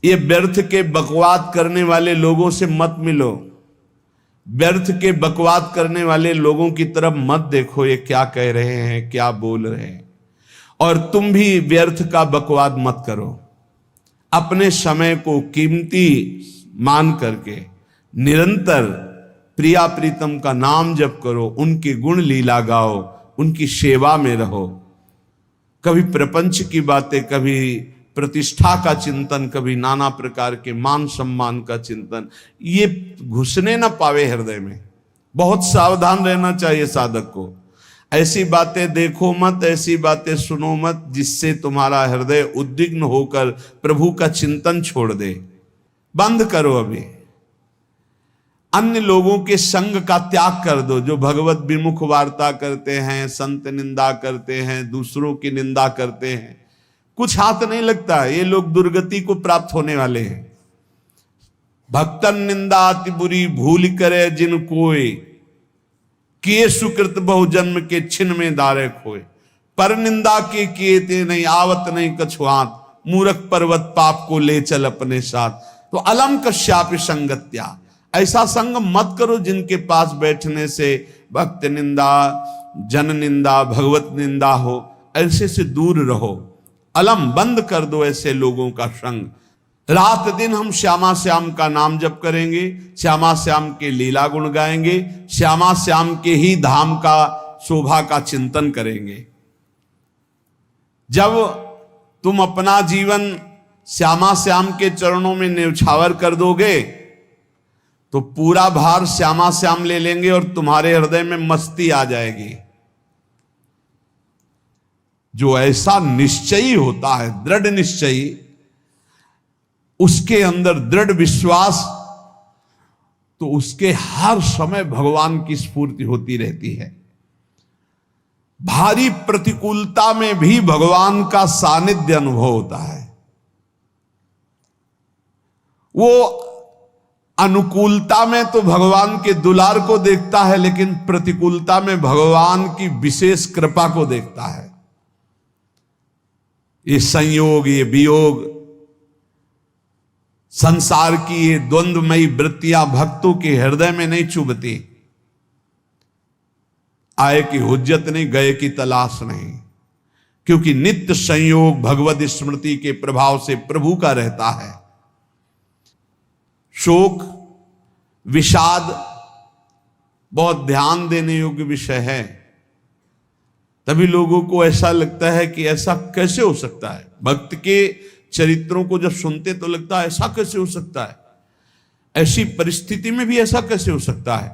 ये व्यर्थ के बकवाद करने वाले लोगों से मत मिलो, व्यर्थ के बकवाद करने वाले लोगों की तरफ मत देखो, ये क्या कह रहे हैं, क्या बोल रहे हैं। और तुम भी व्यर्थ का बकवाद मत करो। अपने समय को कीमती मान करके निरंतर प्रिया प्रीतम का नाम जप करो, उनके गुण लीला गाओ, उनकी सेवा में रहो। कभी प्रपंच की बातें, कभी प्रतिष्ठा का चिंतन, कभी नाना प्रकार के मान सम्मान का चिंतन, ये घुसने ना पावे हृदय में। बहुत सावधान रहना चाहिए साधक को। ऐसी बातें देखो मत, ऐसी बातें सुनो मत जिससे तुम्हारा हृदय उद्विग्न होकर प्रभु का चिंतन छोड़ दे। बंद करो अभी। अन्य लोगों के संग का त्याग कर दो, जो भगवत विमुख वार्ता करते हैं, संत निंदा करते हैं, दूसरों की निंदा करते हैं। कुछ हाथ नहीं लगता, ये लोग दुर्गति को प्राप्त होने वाले हैं। भक्तन निंदा अति बुरी भूल करे जिन कोय, किए सुकृत बहुजन्म के छिन में दारे खोए। पर निंदा के किए ते नहीं, आवत नहीं कछुआत, मूर्ख पर्वत पाप को ले चल अपने साथ। तो अलम कश्यापि संगत्या, ऐसा संग मत करो जिनके पास बैठने से भक्त निंदा, जन निंदा, भगवत निंदा हो। ऐसे से दूर रहो। अलम, बंद कर दो ऐसे लोगों का संग। रात दिन हम श्यामा श्याम का नाम जप करेंगे, श्यामा श्याम के लीला गुण गाएंगे, श्यामा श्याम के ही धाम का शोभा का चिंतन करेंगे। जब तुम अपना जीवन श्यामा श्याम के चरणों में न्यौछावर कर दोगे तो पूरा भार श्यामा श्याम ले लेंगे और तुम्हारे हृदय में मस्ती आ जाएगी। जो ऐसा निश्चयी होता है, दृढ़ निश्चयी, उसके अंदर दृढ़ विश्वास, तो उसके हर समय भगवान की स्फूर्ति होती रहती है। भारी प्रतिकूलता में भी भगवान का सानिध्य अनुभव होता है। वो अनुकूलता में तो भगवान के दुलार को देखता है, लेकिन प्रतिकूलता में भगवान की विशेष कृपा को देखता है। ये संयोग, ये वियोग, संसार की ये द्वंद्वमयी वृत्तियां भक्तों के हृदय में नहीं चुभती। आए की हुज्जत नहीं, गए की तलाश नहीं, क्योंकि नित्य संयोग भगवत स्मृति के प्रभाव से प्रभु का रहता है। शोक, विषाद बहुत ध्यान देने योग्य विषय है। तभी लोगों को ऐसा लगता है कि ऐसा कैसे हो सकता है। भक्त के चरित्रों को जब सुनते तो लगता है ऐसा कैसे हो सकता है, ऐसी परिस्थिति में भी ऐसा कैसे हो सकता है।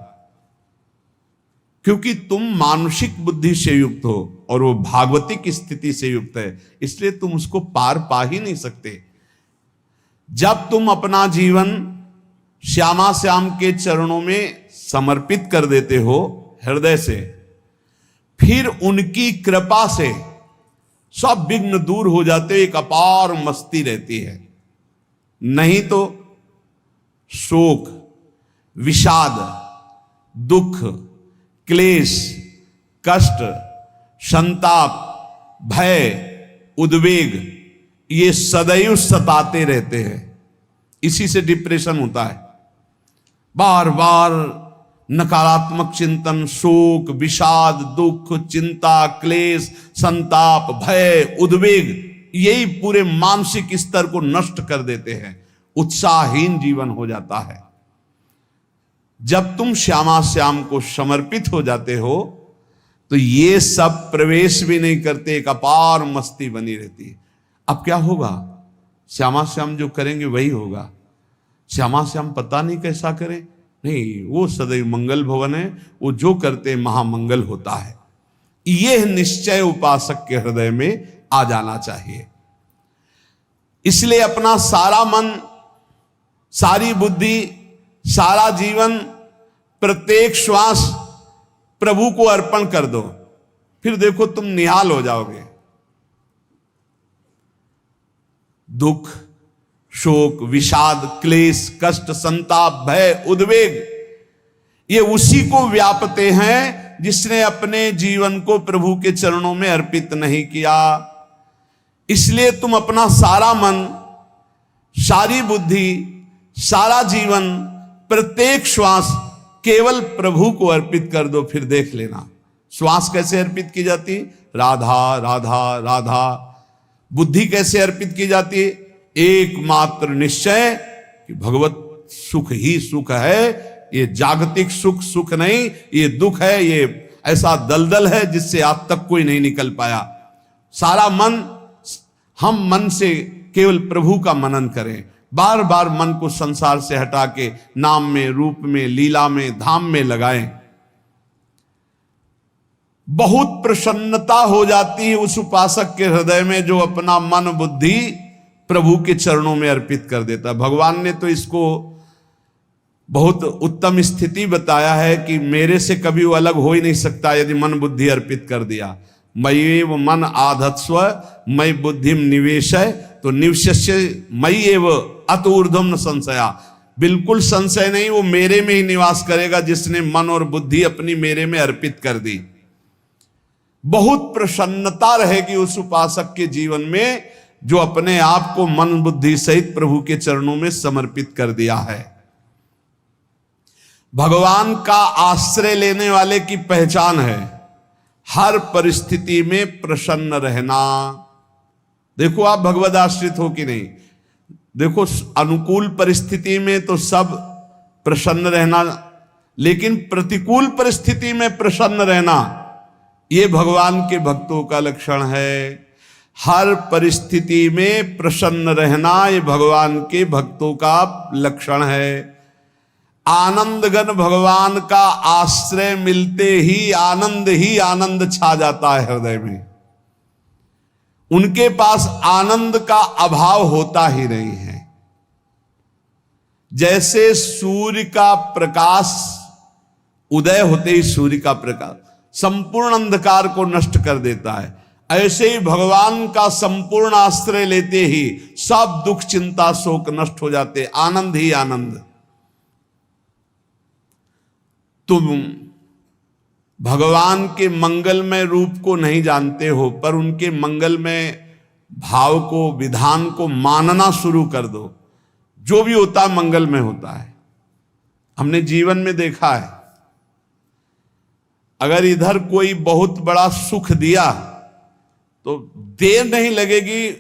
क्योंकि तुम मानसिक बुद्धि से युक्त हो और वो भागवतिक स्थिति से युक्त है, इसलिए तुम उसको पार पा ही नहीं सकते। जब तुम अपना जीवन श्यामा श्याम के चरणों में समर्पित कर देते हो हृदय से, फिर उनकी कृपा से सब विघ्न दूर हो जाते, एक अपार मस्ती रहती है। नहीं तो शोक, विषाद, दुख, क्लेश, कष्ट, संताप, भय, उद्वेग, ये सदैव सताते रहते हैं। इसी से डिप्रेशन होता है। बार बार नकारात्मक चिंतन, शोक, विषाद, दुख, चिंता, क्लेश, संताप, भय, उद्वेग, यही पूरे मानसिक स्तर को नष्ट कर देते हैं। उत्साहहीन जीवन हो जाता है। जब तुम श्यामा श्याम को समर्पित हो जाते हो तो ये सब प्रवेश भी नहीं करते, एक अपार मस्ती बनी रहती है। अब क्या होगा? श्यामा श्याम जो करेंगे वही होगा। श्यामा श्याम पता नहीं कैसा करें, नहीं, वो सदैव मंगल भवन है, वो जो करते महामंगल होता है। यह निश्चय उपासक के हृदय में आ जाना चाहिए। इसलिए अपना सारा मन, सारी बुद्धि, सारा जीवन, प्रत्येक श्वास प्रभु को अर्पण कर दो, फिर देखो तुम निहाल हो जाओगे। दुख, शोक, विषाद, क्लेश, कष्ट, संताप, भय, उद्वेग, ये उसी को व्यापते हैं जिसने अपने जीवन को प्रभु के चरणों में अर्पित नहीं किया। इसलिए तुम अपना सारा मन सारी बुद्धि, सारा जीवन, प्रत्येक श्वास केवल प्रभु को अर्पित कर दो, फिर देख लेना। श्वास कैसे अर्पित की जाती? राधा राधा राधा। बुद्धि कैसे अर्पित की जाती? एकमात्र निश्चय कि भगवत सुख ही सुख है, ये जागतिक सुख सुख नहीं, ये दुख है, ये ऐसा दलदल है जिससे आज तक कोई नहीं निकल पाया। सारा मन, हम मन से केवल प्रभु का मनन करें, बार बार मन को संसार से हटा के नाम में, रूप में, लीला में, धाम में लगाएं। बहुत प्रसन्नता हो जाती है उस उपासक के हृदय में जो अपना मन बुद्धि प्रभु के चरणों में अर्पित कर देता। भगवान ने तो इसको बहुत उत्तम स्थिति बताया है कि मेरे से कभी वो अलग हो ही नहीं सकता यदि मन बुद्धि अर्पित कर दिया। मय्येव मन आधत्स्व मयि बुद्धिम निवेशय, तो निवशस्य मयि एव अत ऊर्ध्वम न संशया। बिल्कुल संशय नहीं, वो मेरे में ही निवास करेगा जिसने मन और बुद्धि अपनी मेरे में अर्पित कर दी। बहुत प्रसन्नता रहेगी उस उपासक के जीवन में जो अपने आप को मन बुद्धि सहित प्रभु के चरणों में समर्पित कर दिया है। भगवान का आश्रय लेने वाले की पहचान है हर परिस्थिति में प्रसन्न रहना। देखो आप भगवद आश्रित हो कि नहीं, देखो अनुकूल परिस्थिति में तो सब प्रसन्न रहना, लेकिन प्रतिकूल परिस्थिति में प्रसन्न रहना ये भगवान के भक्तों का लक्षण है। हर परिस्थिति में प्रसन्न रहना ये भगवान के भक्तों का लक्षण है। आनंदगन भगवान का आश्रय मिलते ही आनंद छा जाता है हृदय में। उनके पास आनंद का अभाव होता ही नहीं है। जैसे सूर्य का प्रकाश उदय होते ही सूर्य का प्रकाश संपूर्ण अंधकार को नष्ट कर देता है, ऐसे ही भगवान का संपूर्ण आश्रय लेते ही सब दुख चिंता शोक नष्ट हो जाते, आनंद ही आनंद। तुम भगवान के मंगलमय रूप को नहीं जानते हो, पर उनके मंगलमय भाव को, विधान को मानना शुरू कर दो। जो भी होता है मंगलमय होता है। हमने जीवन में देखा है, अगर इधर कोई बहुत बड़ा सुख दिया तो देर नहीं लगेगी,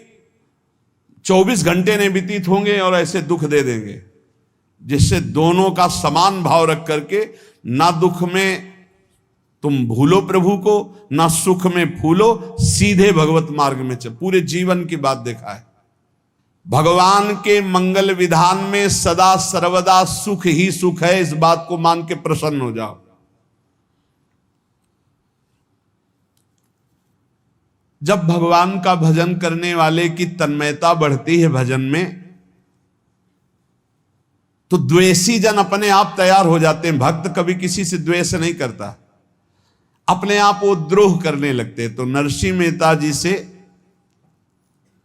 24 घंटे नहीं व्यतीत होंगे और ऐसे दुख दे देंगे, जिससे दोनों का समान भाव रख करके ना दुख में तुम भूलो प्रभु को, ना सुख में फूलो, सीधे भगवत मार्ग में चल। पूरे जीवन की बात देखा है। भगवान के मंगल विधान में सदा सर्वदा सुख ही सुख है, इस बात को मान के प्रसन्न हो जाओ। जब भगवान का भजन करने वाले की तन्मयता बढ़ती है भजन में, तो द्वेषी जन अपने आप तैयार हो जाते हैं। भक्त कभी किसी से द्वेष नहीं करता, अपने आप वो द्रोह करने लगते। तो नरसिंह मेहता जी से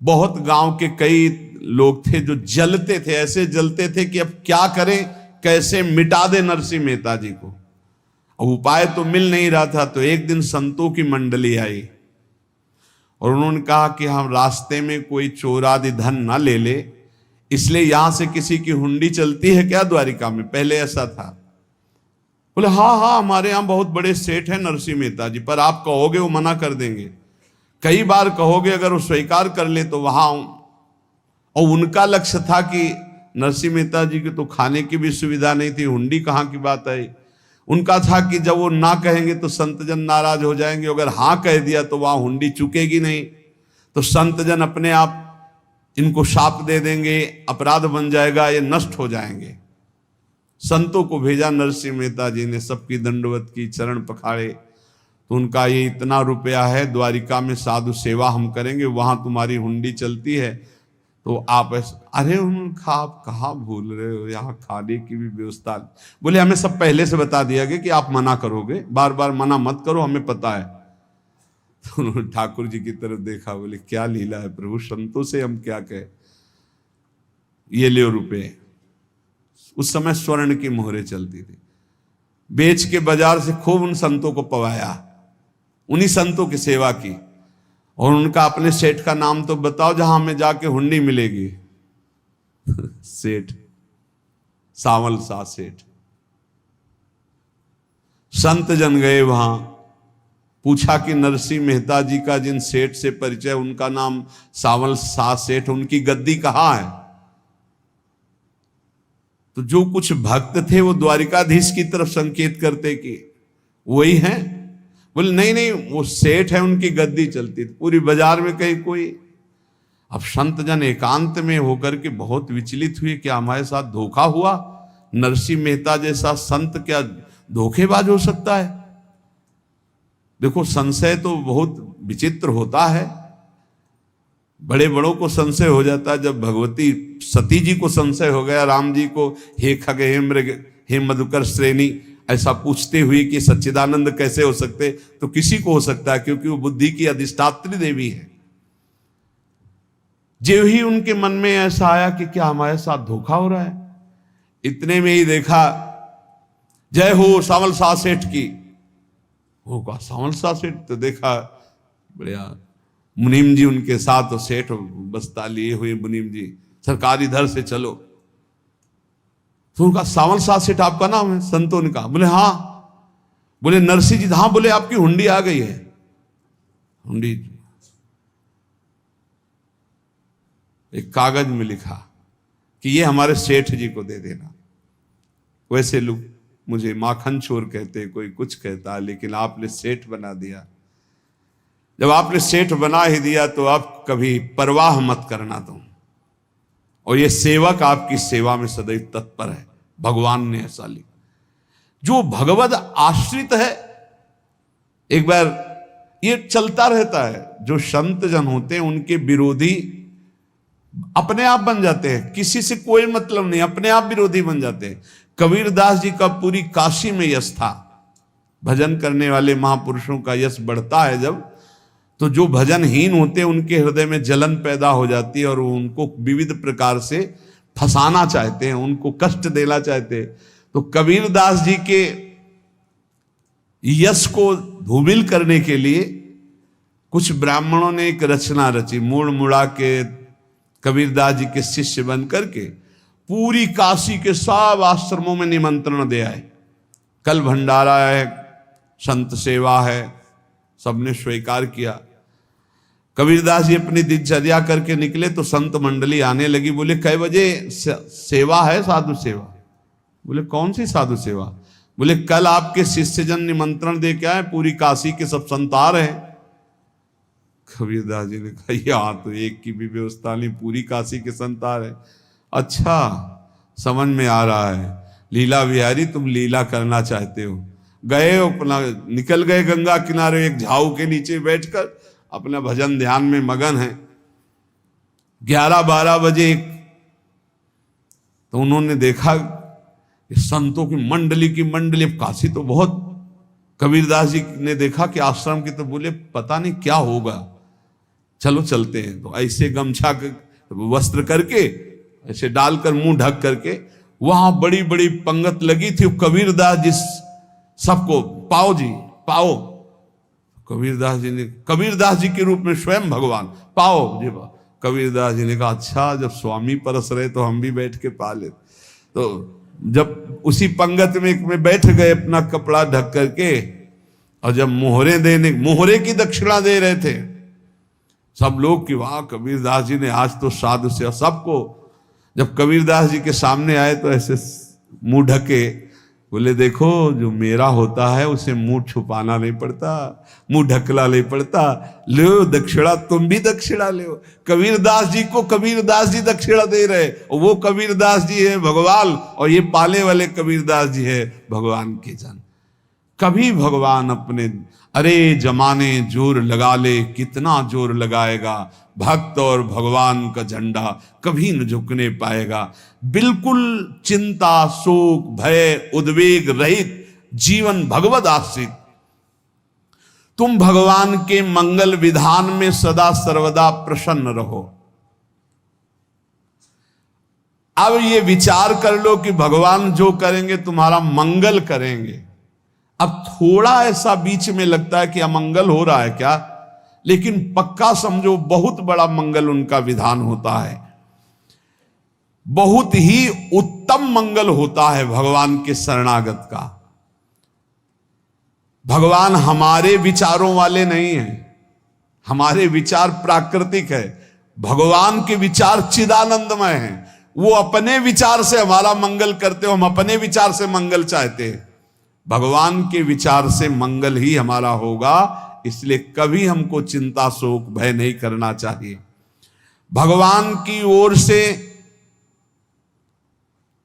बहुत गांव के कई लोग थे जो जलते थे, ऐसे जलते थे कि अब क्या करें, कैसे मिटा दे नरसिंह मेहता जी को। अब उपाय तो मिल नहीं रहा था। तो एक दिन संतों की मंडली आई और उन्होंने कहा कि हम रास्ते में कोई चोर आदि धन ना ले ले, इसलिए यहां से किसी की हुंडी चलती है क्या द्वारिका में? पहले ऐसा था। बोले हाँ हमारे यहां बहुत बड़े सेठ हैं नरसिंह मेहता जी, पर आप कहोगे वो मना कर देंगे। कई बार कहोगे, अगर वो स्वीकार कर ले तो वहां। और उनका लक्ष्य था कि नरसिंह मेहता जी की तो खाने की भी सुविधा नहीं थी, हुंडी कहाँ की बात आई। उनका था कि जब वो ना कहेंगे तो संतजन नाराज हो जाएंगे, अगर हाँ कह दिया तो वहां हुंडी चुकेगी नहीं, तो संतजन अपने आप इनको शाप दे देंगे, अपराध बन जाएगा, ये नष्ट हो जाएंगे। संतों को भेजा नरसिंह मेहता जी ने, सबकी दंडवत की, चरण पखाड़े। तो उनका ये इतना रुपया है, द्वारिका में साधु सेवा हम करेंगे, वहां तुम्हारी हुंडी चलती है, तो आप अरे उनका आप कहाँ भूल रहे हो, यहाँ खाने की भी व्यवस्था। बोले हमें सब पहले से बता दिया गया कि आप मना करोगे, बार बार मना मत करो, हमें पता है। तो उन्होंने ठाकुर जी की तरफ देखा, बोले क्या लीला है प्रभु, संतों से हम क्या कहें, ये ले रुपए। उस समय स्वर्ण की मोहरें चलती थी, बेच के बाजार से खूब उन संतों को पवाया, उन्हीं संतों की सेवा की। और उनका अपने सेठ का नाम तो बताओ जहां हमें जाके हुंडी मिलेगी। सेठ, सावल सा सेठ। संत जन गए वहां, पूछा कि नरसिंह मेहता जी का जिन सेठ से परिचय, उनका नाम सावल सा सेठ, उनकी गद्दी कहां है? तो जो कुछ भक्त थे वो द्वारिकाधीश की तरफ संकेत करते कि वही हैं। बोले नहीं नहीं, वो सेठ है, उनकी गद्दी चलती। पूरी बाजार में कहीं कोई। अब संत जन एकांत में होकर के बहुत विचलित हुए, क्या हमारे साथ धोखा हुआ? नरसिंह मेहता जैसा संत क्या धोखेबाज हो सकता है? देखो, संशय तो बहुत विचित्र होता है, बड़े बड़ों को संशय हो जाता है। जब भगवती सती जी को संशय हो गया, राम जी को, हे खग हे मृग हे मधुकर श्रेणी, ऐसा पूछते हुए कि सच्चिदानंद कैसे हो सकते, तो किसी को हो सकता है, क्योंकि वो बुद्धि की अधिष्ठात्री देवी है। जो ही उनके मन में ऐसा आया कि क्या हमारे साथ धोखा हो रहा है, इतने में ही देखा जय हो सावल सा सेठ की। होगा सावल सा सेठ, तो देखा बढ़िया मुनीम जी उनके साथ, तो सेठ बस्ता लिए हुए मुनीम जी, सरकार इधर से चलो। तो उनका सावल सा सेठ आपका नाम है? संतों ने कहा। बोले हाँ। बोले नरसिंह जी? हाँ। बोले आपकी हुंडी आ गई है। हुंडी एक कागज में लिखा कि ये हमारे सेठ जी को दे देना। वैसे लोग मुझे माखन चोर कहते, कोई कुछ कहता है, लेकिन आपने सेठ बना दिया। जब आपने सेठ बना ही दिया तो आप कभी परवाह मत करना तुम। और ये सेवक आपकी सेवा में सदैव तत्पर है, भगवान ने ऐसा लिखा। जो भगवद आश्रित है, एक बार ये चलता रहता है, जो संत जन होते हैं उनके विरोधी अपने आप बन जाते हैं, किसी से कोई मतलब नहीं, अपने आप विरोधी बन जाते हैं। कबीरदास जी का पूरी काशी में यश था। भजन करने वाले महापुरुषों का यश बढ़ता है जब, तो जो भजनहीन होते हैं उनके हृदय में जलन पैदा हो जाती है और वो उनको विविध प्रकार से फंसाना चाहते हैं, उनको कष्ट देना चाहते हैं। तो कबीरदास जी के यश को धूमिल करने के लिए कुछ ब्राह्मणों ने एक रचना रची, मुड़ मुड़ा के कबीरदास जी के शिष्य बन करके पूरी काशी के सब आश्रमों में निमंत्रण दे आए। कल भंडारा है, संत सेवा है, सबने स्वीकार किया। कबीरदास जी अपनी दिनचर्या करके निकले तो संत मंडली आने लगी। बोले कै बजे सेवा है? साधु सेवा। बोले कौन सी साधु सेवा? बोले कल आपके शिष्यजन निमंत्रण दे के आए, पूरी काशी के सब संत आ रहे हैं। कबीरदास जी ने कहा यहाँ तो एक की भी व्यवस्था नहीं, पूरी काशी के संत आ रहे। अच्छा, समझ में आ रहा है, लीला बिहारी तुम लीला करना चाहते हो। गए अपना निकल गए गंगा किनारे, एक झाऊ के नीचे बैठकर अपना भजन ध्यान में मगन है। 11-12 बजे तो उन्होंने देखा संतों की मंडली, अब काशी तो बहुत। कबीरदास जी ने देखा कि आश्रम की, तो बोले पता नहीं क्या होगा, चलो चलते हैं। तो ऐसे गमछा वस्त्र करके ऐसे डालकर मुंह ढक करके, वहां बड़ी बड़ी पंगत लगी थी। कबीरदास जी सबको पाओ जी पाओ। कबीरदास जी के रूप में स्वयं भगवान, पाओ जी पाओ। कबीरदास जी ने कहा अच्छा, जब स्वामी परस रहे तो हम भी बैठ के पा ले। तो जब उसी पंगत में बैठ गए अपना कपड़ा ढक करके, और जब मोहरे की दक्षिणा दे रहे थे सब लोग कि वाह कबीरदास जी ने आज तो साधु से, सबको जब कबीरदास जी के सामने आए तो ऐसे मुंह ढके। बोले देखो, जो मेरा होता है उसे मुंह छुपाना नहीं पड़ता, मुंह ढकला नहीं पड़ता। लो दक्षिणा, तुम भी दक्षिणा लो। कबीरदास जी को कबीरदास जी दक्षिणा दे रहे, और वो कबीरदास जी है भगवान, और ये पाले वाले कबीरदास जी है भगवान के जन। कभी भगवान अपने, अरे जमाने जोर लगा ले, कितना जोर लगाएगा, भक्त और भगवान का झंडा कभी न झुकने पाएगा। बिल्कुल चिंता, शोक, भय, उद्वेग रहित जीवन भगवद आश्रित। तुम भगवान के मंगल विधान में सदा सर्वदा प्रसन्न रहो। अब ये विचार कर लो कि भगवान जो करेंगे तुम्हारा मंगल करेंगे। अब थोड़ा ऐसा बीच में लगता है कि अमंगल हो रहा है क्या, लेकिन पक्का समझो बहुत बड़ा मंगल उनका विधान होता है। बहुत ही उत्तम मंगल होता है भगवान के शरणागत का। भगवान हमारे विचारों वाले नहीं हैं, हमारे विचार प्राकृतिक है, भगवान के विचार चिदानंदमय हैं। वो अपने विचार से हमारा मंगल करते हो, हम अपने विचार से मंगल चाहते हैं। भगवान के विचार से मंगल ही हमारा होगा, इसलिए कभी हमको चिंता शोक भय नहीं करना चाहिए। भगवान की ओर से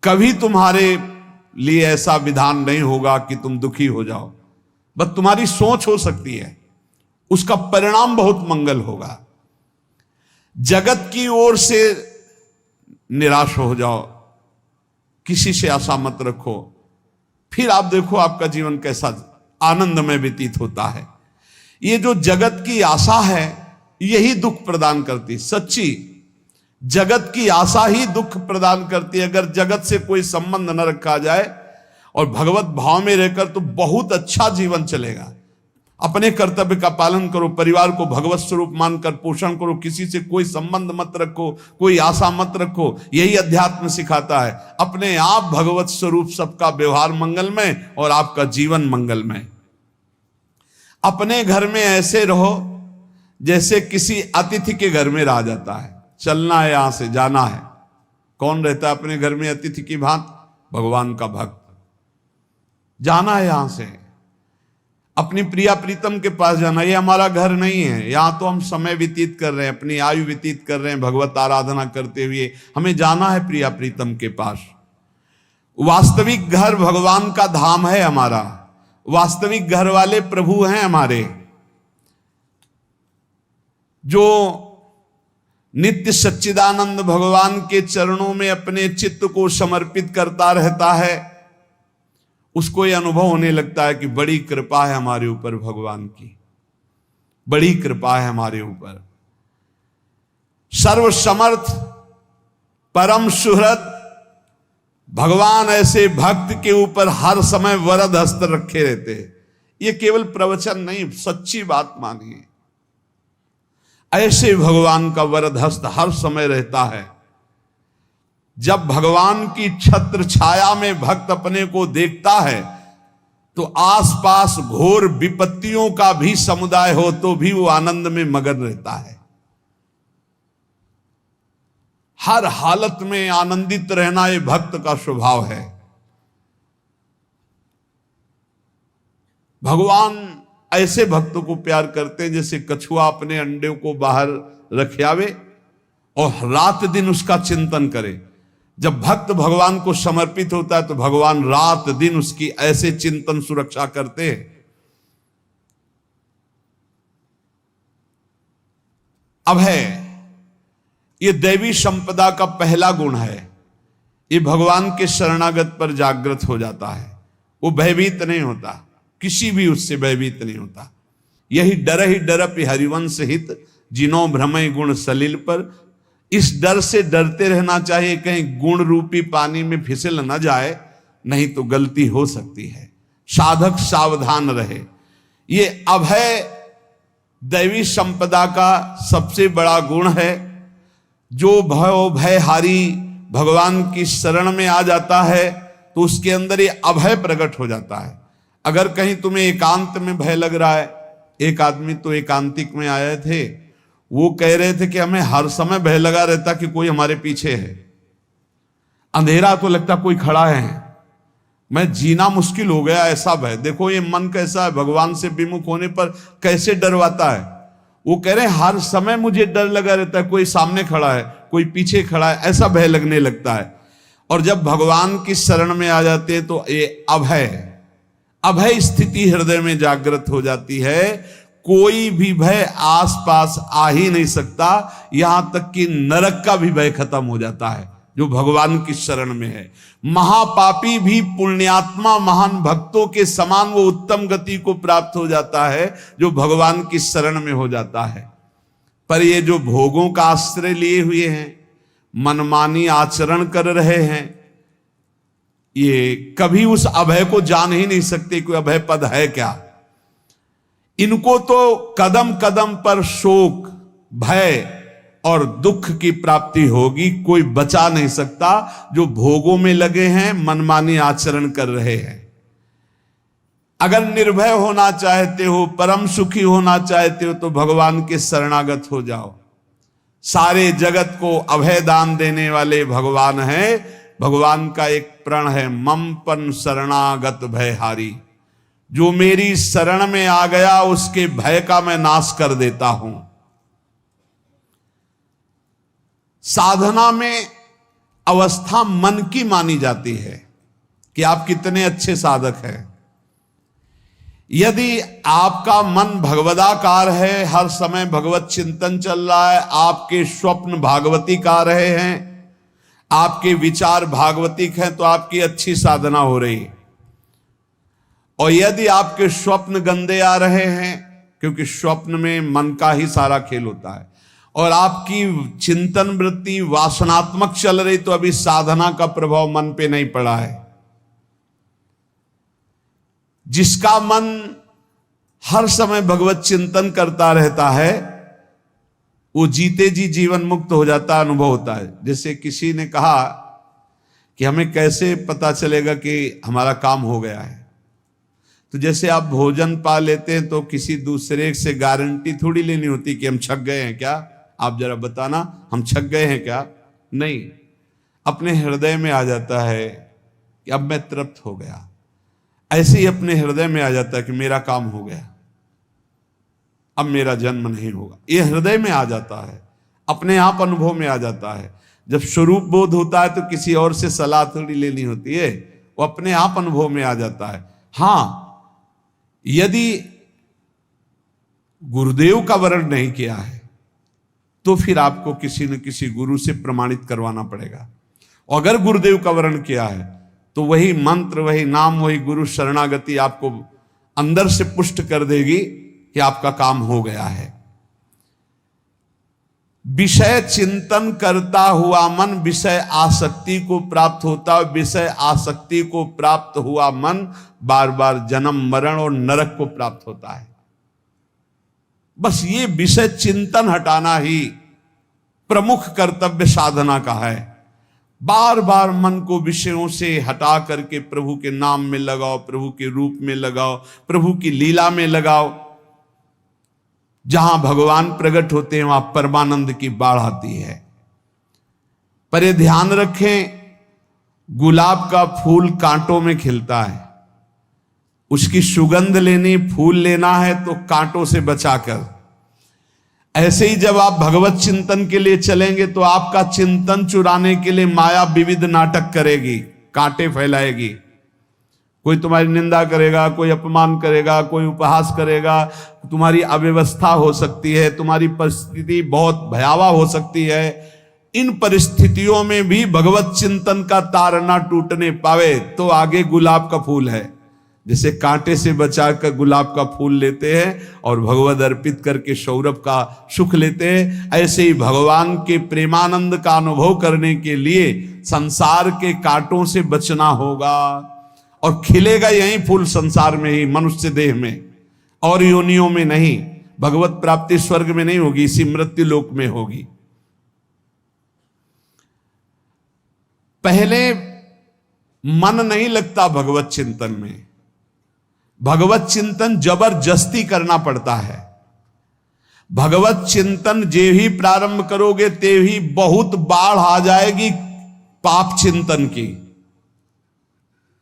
कभी तुम्हारे लिए ऐसा विधान नहीं होगा कि तुम दुखी हो जाओ, बस तुम्हारी सोच हो सकती है, उसका परिणाम बहुत मंगल होगा। जगत की ओर से निराश हो जाओ, किसी से आशा मत रखो, फिर आप देखो आपका जीवन कैसा आनंद में व्यतीत होता है। ये जो जगत की आशा है यही दुख प्रदान करती, सच्ची जगत की आशा ही दुख प्रदान करती है। अगर जगत से कोई संबंध न रखा जाए और भगवत भाव में रहकर तो बहुत अच्छा जीवन चलेगा। अपने कर्तव्य का पालन करो, परिवार को भगवत स्वरूप मानकर पोषण करो, किसी से कोई संबंध मत रखो, कोई आशा मत रखो, यही अध्यात्म सिखाता है। अपने आप भगवत स्वरूप, सबका व्यवहार मंगलमय और आपका जीवन मंगलमय। अपने घर में ऐसे रहो जैसे किसी अतिथि के घर में रह जाता है, चलना है यहां से जाना है। कौन रहता है अपने घर में अतिथि की भांति? भगवान का भक्त। जाना है यहां से, अपनी प्रिया प्रीतम के पास जाना। ये हमारा घर नहीं है, यहां तो हम समय व्यतीत कर रहे हैं, अपनी आयु व्यतीत कर रहे हैं भगवत आराधना करते हुए। हमें जाना है प्रिया प्रीतम के पास। वास्तविक घर भगवान का धाम है हमारा, वास्तविक घर वाले प्रभु हैं हमारे। जो नित्य सच्चिदानंद भगवान के चरणों में अपने चित्त को समर्पित करता रहता है, उसको यह अनुभव होने लगता है कि बड़ी कृपा है हमारे ऊपर, भगवान की बड़ी कृपा है हमारे ऊपर। सर्वसमर्थ परम सुहृद भगवान ऐसे भक्त के ऊपर हर समय वरद हस्त रखे रहते हैं। ये केवल प्रवचन नहीं, सच्ची बात मानिए। ऐसे भगवान का वरद हस्त हर समय रहता है। जब भगवान की छत्र छाया में भक्त अपने को देखता है तो आसपास घोर विपत्तियों का भी समुदाय हो तो भी वो आनंद में मगन रहता है। हर हालत में आनंदित रहना ये भक्त का स्वभाव है। भगवान ऐसे भक्तों को प्यार करते हैं जैसे कछुआ अपने अंडे को बाहर रख आवे और रात दिन उसका चिंतन करे। जब भक्त भगवान को समर्पित होता है तो भगवान रात दिन उसकी ऐसे चिंतन सुरक्षा करते हैं। अभय, ये दैवी संपदा का पहला गुण है। ये भगवान के शरणागत पर जागृत हो जाता है, वो भयभीत नहीं होता, किसी भी उससे भयभीत नहीं होता। यही डर ही डरप हरिवंश हित, जिनो भ्रमय गुण सलिल पर। इस डर से डरते रहना चाहिए कहीं गुण रूपी पानी में फिसल न जाए, नहीं तो गलती हो सकती है। साधक सावधान रहे। ये अभय दैवी संपदा का सबसे बड़ा गुण है। जो भयहारी भगवान की शरण में आ जाता है तो उसके अंदर ये अभय प्रकट हो जाता है। अगर कहीं तुम्हें एकांत में भय लग रहा है, एक आदमी तो एकांतिक में आए थे, वो कह रहे थे कि हमें हर समय भय लगा रहता कि कोई हमारे पीछे है, अंधेरा तो लगता कोई खड़ा है, मैं जीना मुश्किल हो गया, ऐसा भय। देखो ये मन कैसा है, भगवान से विमुख होने पर कैसे डरवाता है। वो कह रहे हैं हर समय मुझे डर लगा रहता है, कोई सामने खड़ा है, कोई पीछे खड़ा है, ऐसा भय लगने लगता है। और जब भगवान की शरण में आ जाते हैं तो ये अभय स्थिति हृदय में जागृत हो जाती है। कोई भी भय आसपास आ ही नहीं सकता, यहां तक कि नरक का भी भय खत्म हो जाता है जो भगवान की शरण में है। महापापी भी पुण्यात्मा महान भक्तों के समान वो उत्तम गति को प्राप्त हो जाता है जो भगवान की शरण में हो जाता है। पर ये जो भोगों का आश्रय लिए हुए हैं, मनमानी आचरण कर रहे हैं, ये कभी उस अभय को जान ही नहीं सकते कोई अभय पद है क्या। इनको तो कदम कदम पर शोक भय और दुख की प्राप्ति होगी। कोई बचा नहीं सकता जो भोगों में लगे हैं, मनमानी आचरण कर रहे हैं। अगर निर्भय होना चाहते हो, परम सुखी होना चाहते हो, तो भगवान के शरणागत हो जाओ। सारे जगत को अभय दान देने वाले भगवान हैं। भगवान का एक प्रण है, ममपन शरणागत भयहारी। जो मेरी शरण में आ गया उसके भय का मैं नाश कर देता हूं। साधना में अवस्था मन की मानी जाती है कि आप कितने अच्छे साधक हैं। यदि आपका मन भगवदाकार है, हर समय भगवत चिंतन चल रहा है, आपके स्वप्न भागवतिक आ रहे हैं, आपके विचार भागवतिक हैं, तो आपकी अच्छी साधना हो रही है। और यदि आपके स्वप्न गंदे आ रहे हैं, क्योंकि स्वप्न में मन का ही सारा खेल होता है, और आपकी चिंतन वृत्ति वासनात्मक चल रही, तो अभी साधना का प्रभाव मन पे नहीं पड़ा है। जिसका मन हर समय भगवत चिंतन करता रहता है, वो जीते जी जीवन मुक्त हो जाता, अनुभव होता है। जैसे किसी ने कहा कि हमें कैसे पता चलेगा कि हमारा काम हो गया है, तो जैसे आप भोजन पा लेते हैं तो किसी दूसरे से गारंटी थोड़ी लेनी होती कि हम छक गए हैं क्या, आप जरा बताना हम छक गए हैं क्या। नहीं, अपने हृदय में आ जाता है कि अब मैं तृप्त हो गया। ऐसे ही अपने हृदय में आ जाता है कि मेरा काम हो गया, अब मेरा जन्म नहीं होगा। ये हृदय में आ जाता है, अपने आप अनुभव में आ जाता है। जब स्वरूप बोध होता है तो किसी और से सलाह थोड़ी लेनी होती है, वो अपने आप अनुभव में आ जाता है। हां, यदि गुरुदेव का वर्ण नहीं किया है तो फिर आपको किसी न किसी गुरु से प्रमाणित करवाना पड़ेगा। और अगर गुरुदेव का वर्ण किया है तो वही मंत्र, वही नाम, वही गुरु शरणागति आपको अंदर से पुष्ट कर देगी कि आपका काम हो गया है। विषय चिंतन करता हुआ मन विषय आसक्ति को प्राप्त होता है। विषय आसक्ति को प्राप्त हुआ मन बार बार जन्म, मरण और नरक को प्राप्त होता है। बस ये विषय चिंतन हटाना ही प्रमुख कर्तव्य साधना का है। बार बार मन को विषयों से हटा करके प्रभु के नाम में लगाओ, प्रभु के रूप में लगाओ, प्रभु की लीला में लगाओ। जहां भगवान प्रकट होते हैं वहां परमानंद की बाढ़ आती है। पर ये ध्यान रखें, गुलाब का फूल कांटों में खिलता है, उसकी सुगंध लेनी, फूल लेना है तो कांटों से बचाकर। ऐसे ही जब आप भगवत चिंतन के लिए चलेंगे तो आपका चिंतन चुराने के लिए माया विविध नाटक करेगी, कांटे फैलाएगी। कोई तुम्हारी निंदा करेगा, कोई अपमान करेगा, कोई उपहास करेगा, तुम्हारी अव्यवस्था हो सकती है, तुम्हारी परिस्थिति बहुत भयावह हो सकती है। इन परिस्थितियों में भी भगवत चिंतन का तार ना टूटने पावे तो आगे गुलाब का फूल है। जैसे कांटे से बचाकर गुलाब का फूल लेते हैं और भगवत अर्पित करके सौरभ का सुख लेते हैं, ऐसे ही भगवान के प्रेमानंद का अनुभव करने के लिए संसार के कांटों से बचना होगा। और खिलेगा यही फूल संसार में ही, मनुष्य देह में, और योनियों में नहीं। भगवत प्राप्ति स्वर्ग में नहीं होगी, इसी मृत्यु लोक में होगी। पहले मन नहीं लगता भगवत चिंतन में, भगवत चिंतन जबरदस्ती करना पड़ता है। भगवत चिंतन जे ही प्रारंभ करोगे ते ही बहुत बाढ़ आ जाएगी पाप चिंतन की।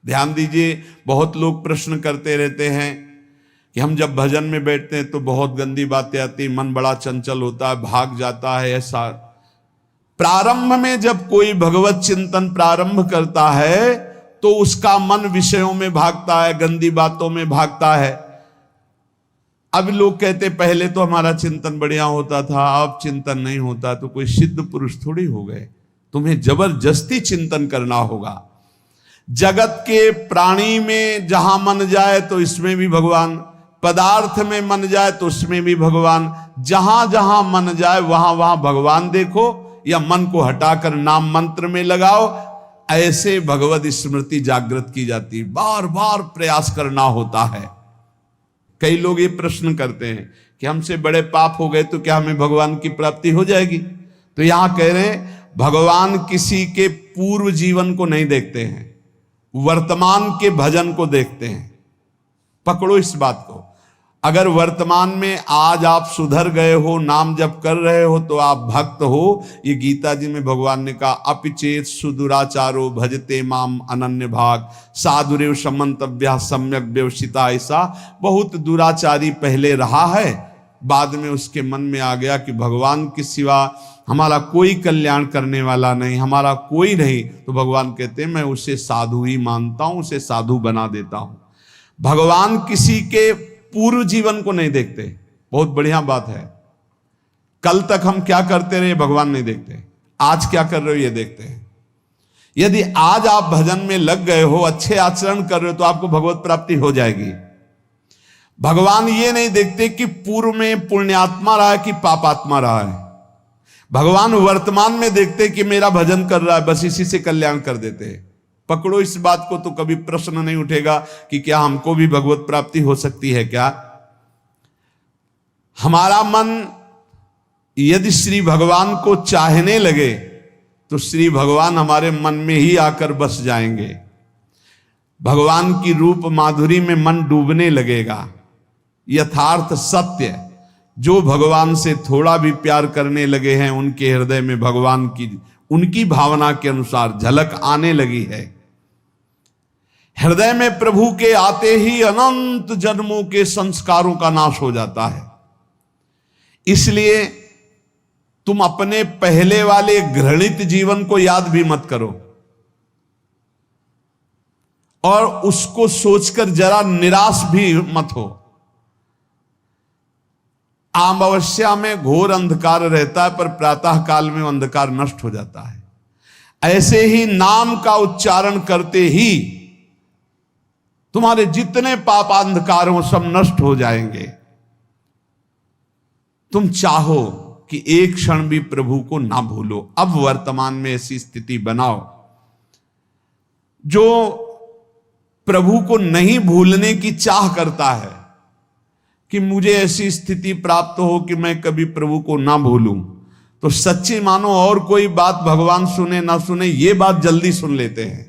ध्यान दीजिए, बहुत लोग प्रश्न करते रहते हैं कि हम जब भजन में बैठते हैं तो बहुत गंदी बातें आती, मन बड़ा चंचल होता है, भाग जाता है। ऐसा प्रारंभ में जब कोई भगवत चिंतन प्रारंभ करता है तो उसका मन विषयों में भागता है, गंदी बातों में भागता है। अब लोग कहते पहले तो हमारा चिंतन बढ़िया होता था, अब चिंतन नहीं होता। तो कोई सिद्ध पुरुष थोड़ी हो गए, तुम्हें जबरदस्ती चिंतन करना होगा। जगत के प्राणी में जहां मन जाए तो इसमें भी भगवान, पदार्थ में मन जाए तो उसमें भी भगवान। जहां जहां मन जाए वहां वहां भगवान देखो, या मन को हटाकर नाम मंत्र में लगाओ। ऐसे भगवत स्मृति जागृत की जाती, बार बार प्रयास करना होता है। कई लोग ये प्रश्न करते हैं कि हमसे बड़े पाप हो गए तो क्या हमें भगवान की प्राप्ति हो जाएगी? तो यहां कह रहे हैं भगवान किसी के पूर्व जीवन को नहीं देखते हैं, वर्तमान के भजन को देखते हैं। पकड़ो इस बात को। अगर वर्तमान में आज आप सुधर गए हो, नाम जप कर रहे हो, तो आप भक्त हो। ये गीता जी में भगवान ने कहा, अपिचेत सुदुराचारो भजते माम अनन्य भाग साधुरेव समन्तव्या सम्यक व्यवसिता। ऐसा बहुत दुराचारी पहले रहा है, बाद में उसके मन में आ गया कि भगवान के सिवा हमारा कोई कल्याण करने वाला नहीं, हमारा कोई नहीं, तो भगवान कहते हैं मैं उसे साधु ही मानता हूं, उसे साधु बना देता हूं। भगवान किसी के पूर्व जीवन को नहीं देखते। बहुत बढ़िया बात है। कल तक हम क्या करते रहे भगवान नहीं देखते, आज क्या कर रहे हो ये देखते हैं। यदि आज आप भजन में लग गए हो, अच्छे आचरण कर रहे हो, तो आपको भगवत प्राप्ति हो जाएगी। भगवान ये नहीं देखते कि पूर्व में पुण्यात्मा रहा है कि पापात्मा रहा है। भगवान वर्तमान में देखते कि मेरा भजन कर रहा है, बस इसी से कल्याण कर देते हैं। पकड़ो इस बात को, तो कभी प्रश्न नहीं उठेगा कि क्या हमको भी भगवत प्राप्ति हो सकती है क्या। हमारा मन यदि श्री भगवान को चाहने लगे तो श्री भगवान हमारे मन में ही आकर बस जाएंगे। भगवान की रूप माधुरी में मन डूबने लगेगा। यथार्थ सत्य, जो भगवान से थोड़ा भी प्यार करने लगे हैं, उनके हृदय में भगवान की उनकी भावना के अनुसार झलक आने लगी है। हृदय में प्रभु के आते ही अनंत जन्मों के संस्कारों का नाश हो जाता है। इसलिए तुम अपने पहले वाले घृणित जीवन को याद भी मत करो और उसको सोचकर जरा निराश भी मत हो। अमावस्या में घोर अंधकार रहता है, पर प्रातः काल में अंधकार नष्ट हो जाता है। ऐसे ही नाम का उच्चारण करते ही तुम्हारे जितने पाप अंधकार हो सब नष्ट हो जाएंगे। तुम चाहो कि एक क्षण भी प्रभु को ना भूलो। अब वर्तमान में ऐसी स्थिति बनाओ। जो प्रभु को नहीं भूलने की चाह करता है कि मुझे ऐसी स्थिति प्राप्त हो कि मैं कभी प्रभु को ना भूलूं, तो सच्ची मानो और कोई बात भगवान सुने ना सुने, ये बात जल्दी सुन लेते हैं।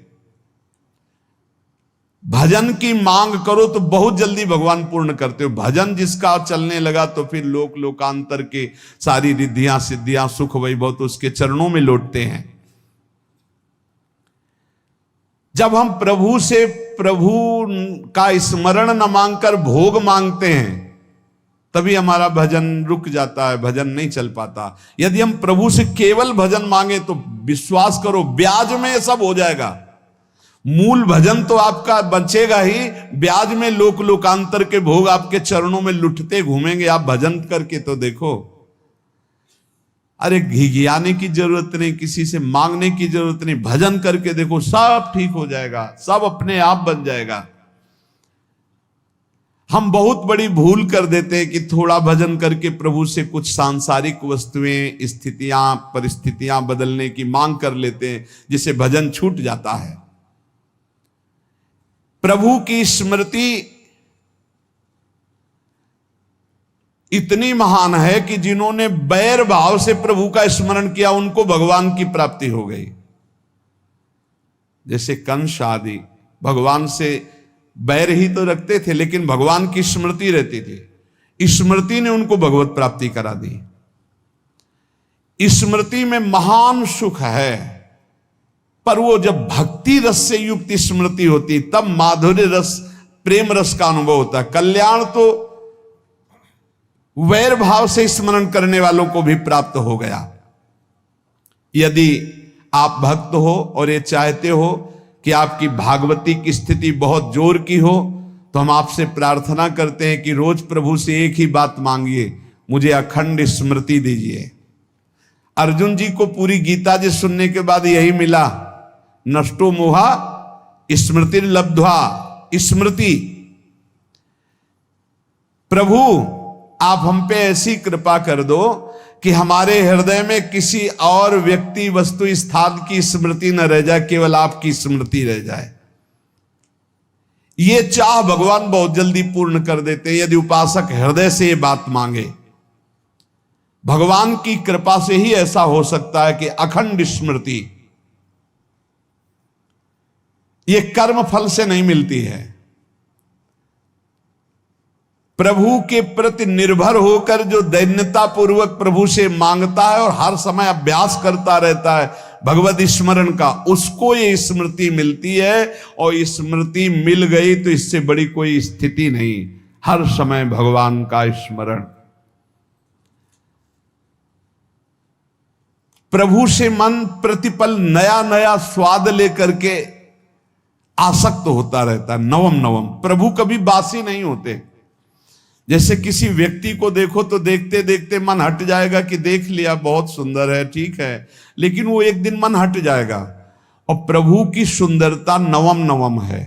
भजन की मांग करो तो बहुत जल्दी भगवान पूर्ण करते हो। भजन जिसका चलने लगा तो फिर लोक लोकांतर के सारी रिद्धियां सिद्धियां सुख वैभव तो उसके चरणों में लौटते हैं। जब हम प्रभु से प्रभु का स्मरण न मांगकर भोग मांगते हैं, तभी हमारा भजन रुक जाता है, भजन नहीं चल पाता। यदि हम प्रभु से केवल भजन मांगे तो विश्वास करो ब्याज में सब हो जाएगा। मूल भजन तो आपका बचेगा ही, ब्याज में लोक लोकांतर के भोग आपके चरणों में लुटते घूमेंगे। आप भजन करके तो देखो। अरे घिघियाने की जरूरत नहीं, किसी से मांगने की जरूरत नहीं, भजन करके देखो, सब ठीक हो जाएगा, सब अपने आप बन जाएगा। हम बहुत बड़ी भूल कर देते हैं कि थोड़ा भजन करके प्रभु से कुछ सांसारिक वस्तुएं, स्थितियां, परिस्थितियां बदलने की मांग कर लेते हैं, जिससे भजन छूट जाता है। प्रभु की स्मृति इतनी महान है कि जिन्होंने बैर भाव से प्रभु का स्मरण किया उनको भगवान की प्राप्ति हो गई। जैसे कंस आदि भगवान से बैर ही तो रखते थे, लेकिन भगवान की स्मृति रहती थी। स्मृति ने उनको भगवत प्राप्ति करा दी। स्मृति में महान सुख है, पर वो जब भक्ति रस से युक्त स्मृति होती तब माधुर्य रस, प्रेम रस का अनुभव होता है। कल्याण तो वैर भाव से स्मरण करने वालों को भी प्राप्त हो गया। यदि आप भक्त हो और ये चाहते हो कि आपकी भागवती की स्थिति बहुत जोर की हो, तो हम आपसे प्रार्थना करते हैं कि रोज प्रभु से एक ही बात मांगिए, मुझे अखंड स्मृति दीजिए। अर्जुन जी को पूरी गीता जी सुनने के बाद यही मिला, नष्टो मोहा स्मृति लब्ध्वा। स्मृति, प्रभु आप हम पे ऐसी कृपा कर दो कि हमारे हृदय में किसी और व्यक्ति, वस्तु, स्थान की स्मृति न रह जाए, केवल आपकी स्मृति रह जाए। ये चाह भगवान बहुत जल्दी पूर्ण कर देते हैं यदि उपासक हृदय से ये बात मांगे। भगवान की कृपा से ही ऐसा हो सकता है कि अखंड स्मृति ये कर्म फल से नहीं मिलती है। प्रभु के प्रति निर्भर होकर जो दैन्यता पूर्वक प्रभु से मांगता है और हर समय अभ्यास करता रहता है भगवत स्मरण का, उसको ये स्मृति मिलती है। और स्मृति मिल गई तो इससे बड़ी कोई स्थिति नहीं, हर समय भगवान का स्मरण। प्रभु से मन प्रतिपल नया नया स्वाद लेकर के आसक्त होता रहता है, नवम नवम। प्रभु कभी बासी नहीं होते। जैसे किसी व्यक्ति को देखो तो देखते देखते मन हट जाएगा कि देख लिया, बहुत सुंदर है, ठीक है, लेकिन वो एक दिन मन हट जाएगा। और प्रभु की सुंदरता नवम नवम है,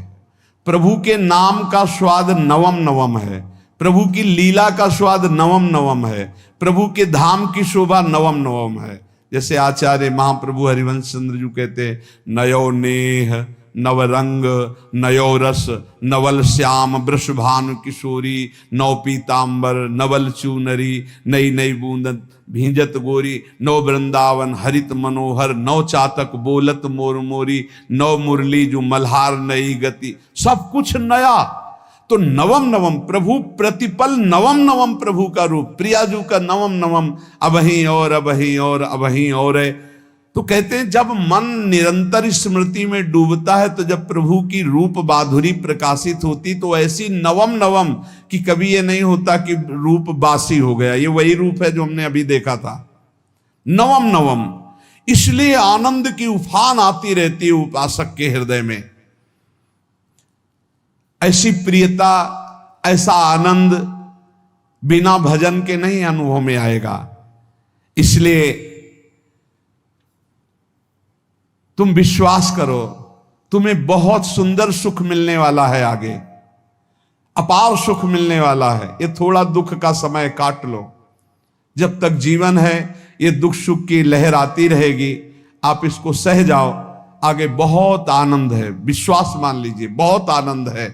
प्रभु के नाम का स्वाद नवम नवम है, प्रभु की लीला का स्वाद नवम नवम है, प्रभु के धाम की शोभा नवम नवम है। जैसे आचार्य महाप्रभु हरिवंश चंद्र जी कहते, नयो नेह नवरंग नयो रस नवल श्याम वृषभानु किशोरी, नव पीतांबर नवल चूनरी, नई नई बूंदन भींजत गोरी, नव वृंदावन हरित मनोहर, नव चातक बोलत मोर मोरी, नव मुरली जो मल्हार नई गति, सब कुछ नया। तो नवम नवम प्रभु प्रतिपल नवम नवम प्रभु का रूप, प्रियाजू का नवम नवम, अबहीं और अबहीं और अबहीं और है। तो कहते हैं जब मन निरंतर स्मृति में डूबता है, तो जब प्रभु की रूप माधुरी प्रकाशित होती तो ऐसी नवम नवम कि कभी ये नहीं होता कि रूप बासी हो गया। ये वही रूप है जो हमने अभी देखा था, नवम नवम। इसलिए आनंद की उफान आती रहती है उपासक के हृदय में। ऐसी प्रियता, ऐसा आनंद बिना भजन के नहीं अनुभव में आएगा। इसलिए तुम विश्वास करो, तुम्हें बहुत सुंदर सुख मिलने वाला है, आगे अपार सुख मिलने वाला है। ये थोड़ा दुख का समय काट लो, जब तक जीवन है ये दुख सुख की लहर आती रहेगी, आप इसको सह जाओ, आगे बहुत आनंद है, विश्वास मान लीजिए, बहुत आनंद है।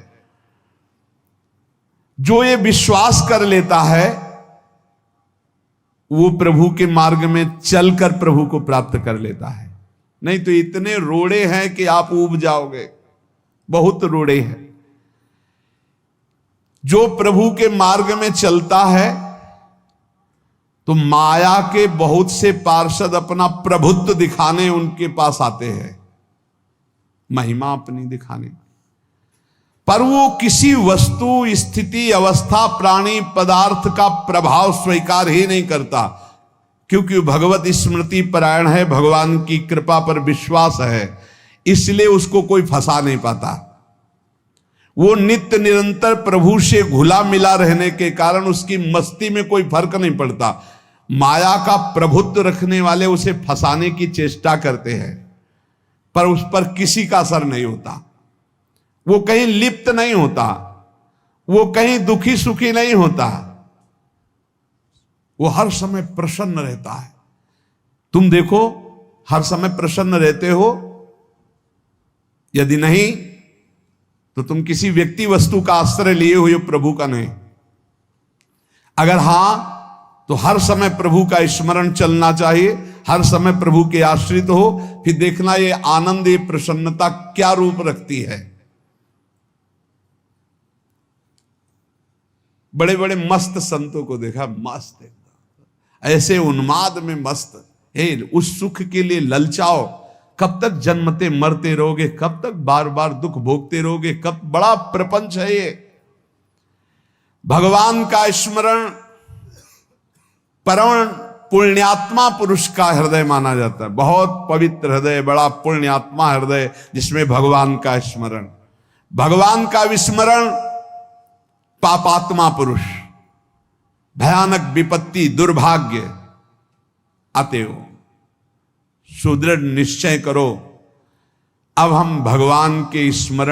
जो ये विश्वास कर लेता है वो प्रभु के मार्ग में चलकर प्रभु को प्राप्त कर लेता है। नहीं तो इतने रोड़े हैं कि आप ऊब जाओगे, बहुत रोड़े हैं। जो प्रभु के मार्ग में चलता है तो माया के बहुत से पार्षद अपना प्रभुत्व दिखाने उनके पास आते हैं, महिमा अपनी दिखाने, पर वो किसी वस्तु स्थिति अवस्था प्राणी पदार्थ का प्रभाव स्वीकार ही नहीं करता, क्योंकि भगवत स्मृति परायण है, भगवान की कृपा पर विश्वास है, इसलिए उसको कोई फंसा नहीं पाता। वो नित्य निरंतर प्रभु से घुला मिला रहने के कारण उसकी मस्ती में कोई फर्क नहीं पड़ता। माया का प्रभुत्व रखने वाले उसे फंसाने की चेष्टा करते हैं, पर उस पर किसी का असर नहीं होता। वो कहीं लिप्त नहीं होता, वो कहीं दुखी सुखी नहीं होता, वो हर समय प्रसन्न रहता है। तुम देखो, हर समय प्रसन्न रहते हो? यदि नहीं तो तुम किसी व्यक्ति वस्तु का आश्रय लिए हुए प्रभु का नहीं। अगर हां तो हर समय प्रभु का स्मरण चलना चाहिए, हर समय प्रभु के आश्रित हो, फिर देखना ये आनंद, ये प्रसन्नता क्या रूप रखती है। बड़े बड़े मस्त संतों को देखा, मस्त ऐसे उन्माद में मस्त, हे उस सुख के लिए ललचाओ, कब तक जन्मते मरते रहोगे, कब तक बार बार दुख भोगते रहोगे, कब, बड़ा प्रपंच है ये। भगवान का स्मरण परम पुण्यात्मा पुरुष का हृदय माना जाता है, बहुत पवित्र हृदय, बड़ा पुण्यात्मा हृदय जिसमें भगवान का स्मरण। भगवान का विस्मरण पापात्मा पुरुष, भयानक विपत्ति दुर्भाग्य आते हो। सुदृढ़ निश्चय करो, अब हम भगवान के स्मरण